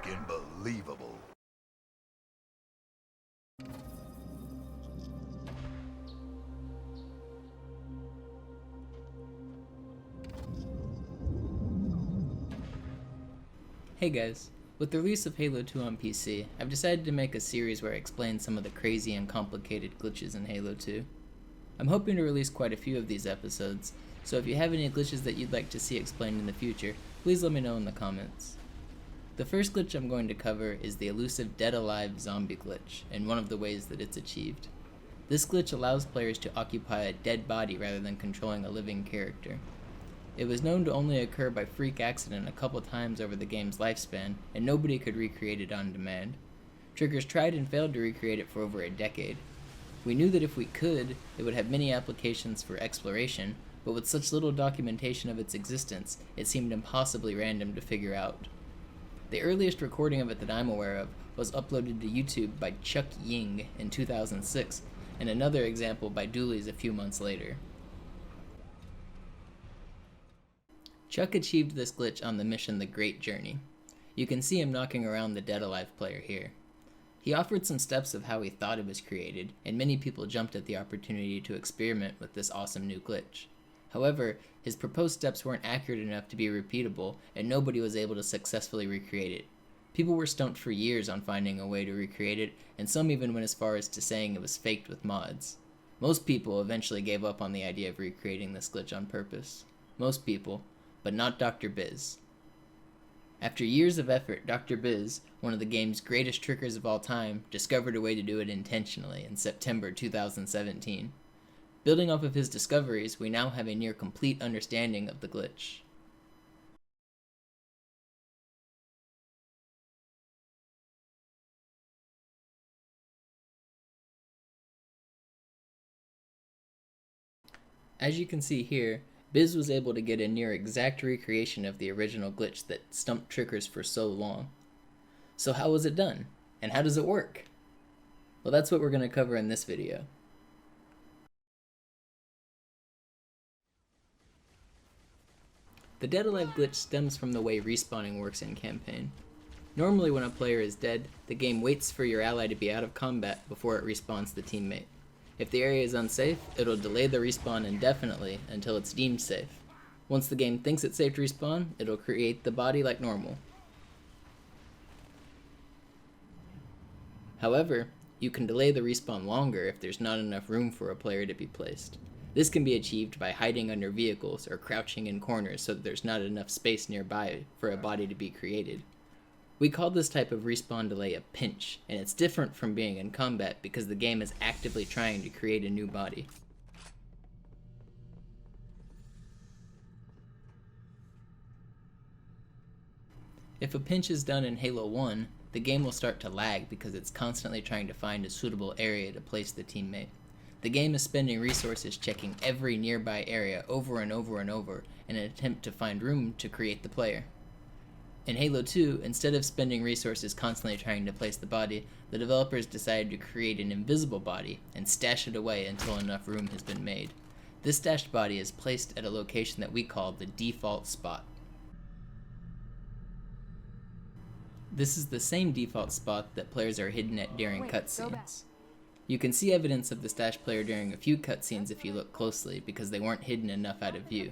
Unfrigginbelievable. Hey guys, with the release of Halo 2 on PC, I've decided to make a series where I explain some of the crazy and complicated glitches in Halo 2. I'm hoping to release quite a few of these episodes, so if you have any glitches that you'd like to see explained in the future, please let me know in the comments. The first glitch I'm going to cover is the elusive Dead Alive zombie glitch, and one of the ways that it's achieved. This glitch allows players to occupy a dead body rather than controlling a living character. It was known to only occur by freak accident a couple times over the game's lifespan, and nobody could recreate it on demand. Triggers tried and failed to recreate it for over a decade. We knew that if we could, it would have many applications for exploration, but with such little documentation of its existence, it seemed impossibly random to figure out. The earliest recording of it that I'm aware of was uploaded to YouTube by Chuck Ying in 2006, and another example by Dooley's a few months later. Chuck achieved this glitch on the mission The Great Journey. You can see him knocking around the Dead Alive player here. He offered some steps of how he thought it was created, and many people jumped at the opportunity to experiment with this awesome new glitch. However, his proposed steps weren't accurate enough to be repeatable, and nobody was able to successfully recreate it. People were stumped for years on finding a way to recreate it, and some even went as far as to saying it was faked with mods. Most people eventually gave up on the idea of recreating this glitch on purpose. Most people, but not Dr. Biz. After years of effort, Dr. Biz, one of the game's greatest trickers of all time, discovered a way to do it intentionally in September 2017. Building off of his discoveries, we now have a near complete understanding of the glitch. As you can see here, Biz was able to get a near exact recreation of the original glitch that stumped trickers for so long. So how was it done? And how does it work? Well, that's what we're going to cover in this video. The Dead Alive glitch stems from the way respawning works in campaign. Normally when a player is dead, the game waits for your ally to be out of combat before it respawns the teammate. If the area is unsafe, it'll delay the respawn indefinitely until it's deemed safe. Once the game thinks it's safe to respawn, it'll create the body like normal. However, you can delay the respawn longer if there's not enough room for a player to be placed. This can be achieved by hiding under vehicles or crouching in corners so that there's not enough space nearby for a body to be created. We call this type of respawn delay a pinch, and it's different from being in combat because the game is actively trying to create a new body. If a pinch is done in Halo 1, the game will start to lag because it's constantly trying to find a suitable area to place the teammate. The game is spending resources checking every nearby area over and over and over in an attempt to find room to create the player. In Halo 2, instead of spending resources constantly trying to place the body, the developers decided to create an invisible body and stash it away until enough room has been made. This stashed body is placed at a location that we call the default spot. This is the same default spot that players are hidden at during cutscenes. You can see evidence of the stashed player during a few cutscenes if you look closely because they weren't hidden enough out of view.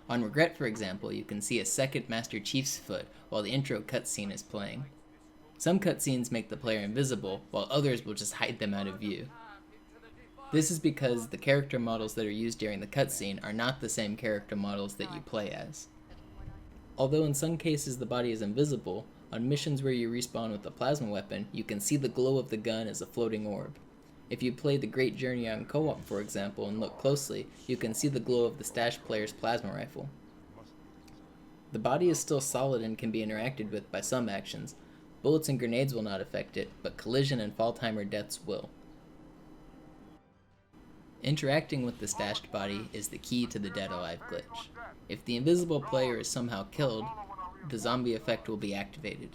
On Regret, for example, you can see a second Master Chief's foot while the intro cutscene is playing. Some cutscenes make the player invisible, while others will just hide them out of view. This is because the character models that are used during the cutscene are not the same character models that you play as. Although in some cases the body is invisible, on missions where you respawn with a plasma weapon, you can see the glow of the gun as a floating orb. If you play The Great Journey on co-op, for example, and look closely, you can see the glow of the stashed player's plasma rifle. The body is still solid and can be interacted with by some actions. Bullets and grenades will not affect it, but collision and fall timer deaths will. Interacting with the stashed body is the key to the Dead Alive glitch. If the invisible player is somehow killed, the zombie effect will be activated.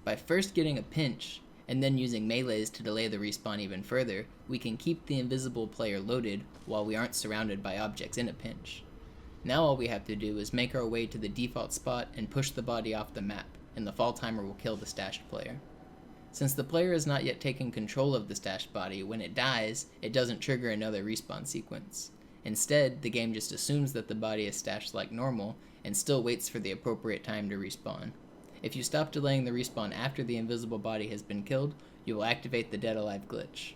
By first getting a pinch, and then using melees to delay the respawn even further, we can keep the invisible player loaded while we aren't surrounded by objects in a pinch. Now all we have to do is make our way to the default spot and push the body off the map, and the fall timer will kill the stashed player. Since the player has not yet taken control of the stashed body, when it dies, it doesn't trigger another respawn sequence. Instead, the game just assumes that the body is stashed like normal, and still waits for the appropriate time to respawn. If you stop delaying the respawn after the invisible body has been killed, you will activate the Dead Alive glitch.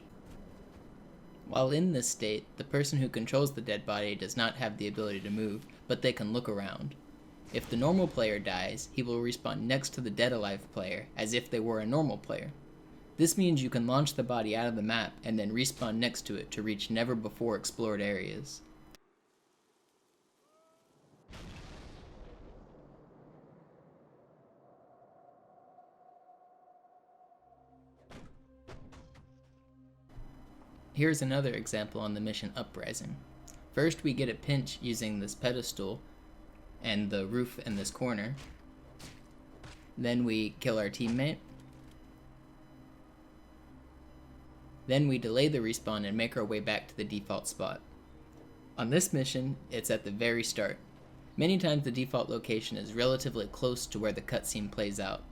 While in this state, the person who controls the dead body does not have the ability to move, but they can look around. If the normal player dies, he will respawn next to the Dead Alive player, as if they were a normal player. This means you can launch the body out of the map and then respawn next to it to reach never-before-explored areas. Here's another example on the mission Uprising. First, we get a pinch using this pedestal and the roof in this corner. Then we kill our teammate. Then we delay the respawn and make our way back to the default spot. On this mission, it's at the very start. Many times the default location is relatively close to where the cutscene plays out.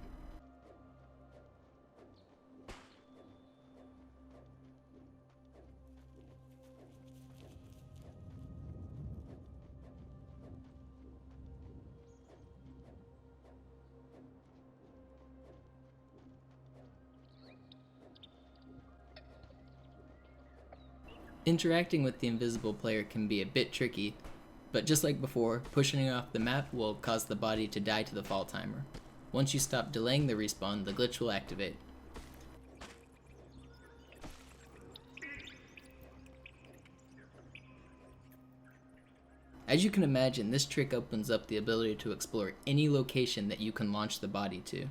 Interacting with the invisible player can be a bit tricky, but just like before, pushing it off the map will cause the body to die to the fall timer. Once you stop delaying the respawn, the glitch will activate. As you can imagine, this trick opens up the ability to explore any location that you can launch the body to.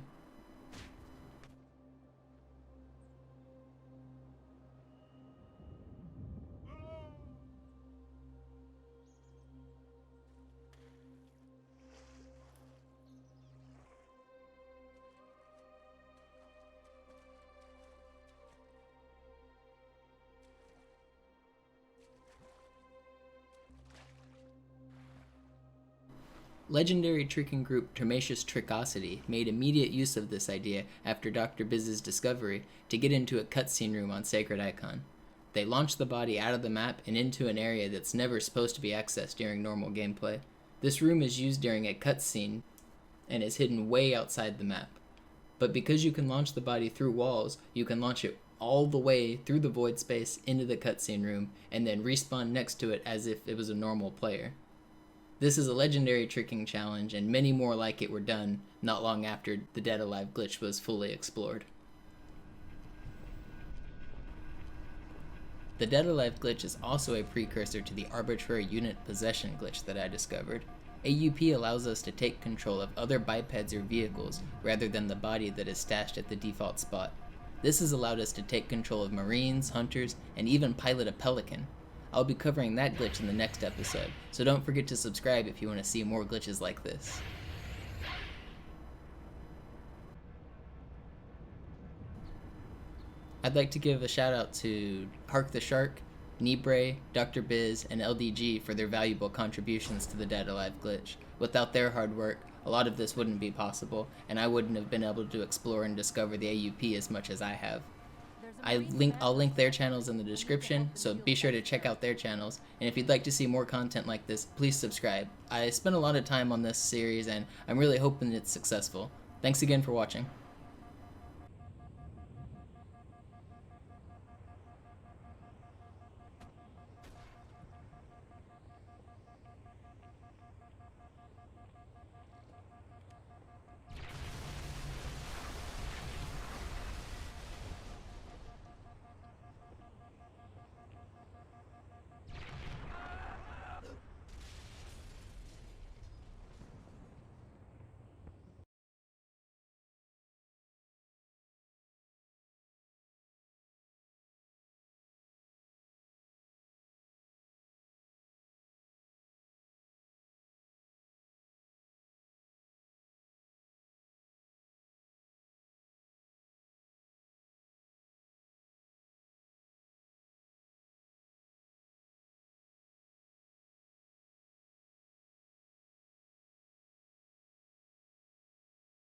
Legendary tricking group Termatius Trickosity made immediate use of this idea after Dr. Biz's discovery to get into a cutscene room on Sacred Icon. They launched the body out of the map and into an area that's never supposed to be accessed during normal gameplay. This room is used during a cutscene and is hidden way outside the map. But because you can launch the body through walls, you can launch it all the way through the void space into the cutscene room and then respawn next to it as if it was a normal player. This is a legendary tricking challenge, and many more like it were done not long after the Dead Alive glitch was fully explored. The Dead Alive glitch is also a precursor to the Arbitrary Unit Possession glitch that I discovered. AUP allows us to take control of other bipeds or vehicles rather than the body that is stashed at the default spot. This has allowed us to take control of marines, hunters, and even pilot a pelican. I'll be covering that glitch in the next episode, so don't forget to subscribe if you want to see more glitches like this. I'd like to give a shout out to Hark the Shark, Nibre, Dr. Biz, and LDG for their valuable contributions to the Dead Alive glitch. Without their hard work, a lot of this wouldn't be possible, and I wouldn't have been able to explore and discover the AUP as much as I have. I'll link their channels in the description, so be sure to check out their channels, and if you'd like to see more content like this, please subscribe. I spent a lot of time on this series, and I'm really hoping it's successful. Thanks again for watching.